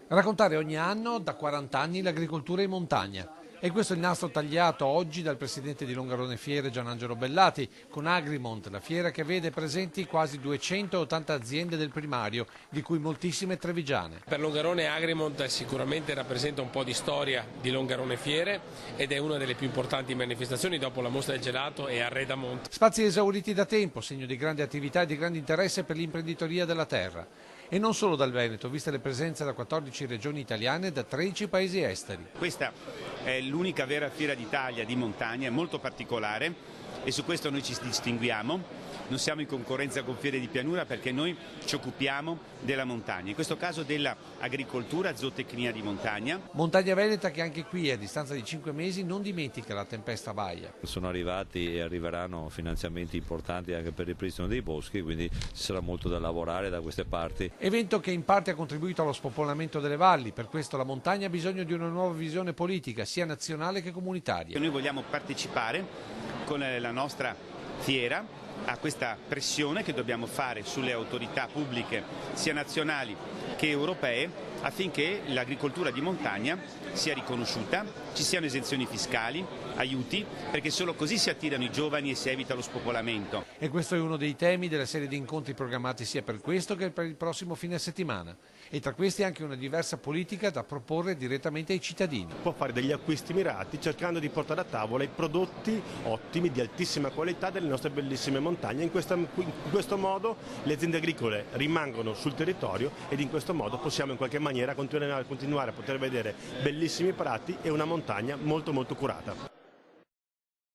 Raccontare ogni anno da 40 anni l'agricoltura in montagna. E questo è il nastro tagliato oggi dal presidente di Longarone Fiere Gianangelo Bellati con Agrimont, la fiera che vede presenti quasi 280 aziende del primario, di cui moltissime trevigiane. Per Longarone Agrimont sicuramente rappresenta un po' di storia di Longarone Fiere ed è una delle più importanti manifestazioni dopo la mostra del gelato e Arredamont. Spazi esauriti da tempo, segno di grande attività e di grande interesse per l'imprenditoria della terra. E non solo dal Veneto, viste le presenze da 14 regioni italiane e da 13 paesi esteri. Questa è l'unica vera fiera d'Italia di montagna, è molto particolare e su questo noi ci distinguiamo. Non siamo in concorrenza con fiere di pianura perché noi ci occupiamo della montagna, in questo caso dell'agricoltura, zootecnia di montagna. Montagna Veneta che anche qui a distanza di 5 mesi non dimentica la tempesta Baia. Sono arrivati e arriveranno finanziamenti importanti anche per il ripristino dei boschi, quindi ci sarà molto da lavorare da queste parti. Evento che in parte ha contribuito allo spopolamento delle valli, per questo la montagna ha bisogno di una nuova visione politica, sia nazionale che comunitaria. Noi vogliamo partecipare con la nostra fiera a questa pressione che dobbiamo fare sulle autorità pubbliche sia nazionali che europee affinché l'agricoltura di montagna sia riconosciuta, ci siano esenzioni fiscali, aiuti, perché solo così si attirano i giovani e si evita lo spopolamento. E questo è uno dei temi della serie di incontri programmati sia per questo che per il prossimo fine settimana. E tra questi anche una diversa politica da proporre direttamente ai cittadini. Può fare degli acquisti mirati cercando di portare a tavola i prodotti ottimi, di altissima qualità delle nostre bellissime montagne. In questo modo le aziende agricole rimangono sul territorio ed in questo modo possiamo in qualche maniera continuare a poter vedere bellissimi prati e una montagna molto curata.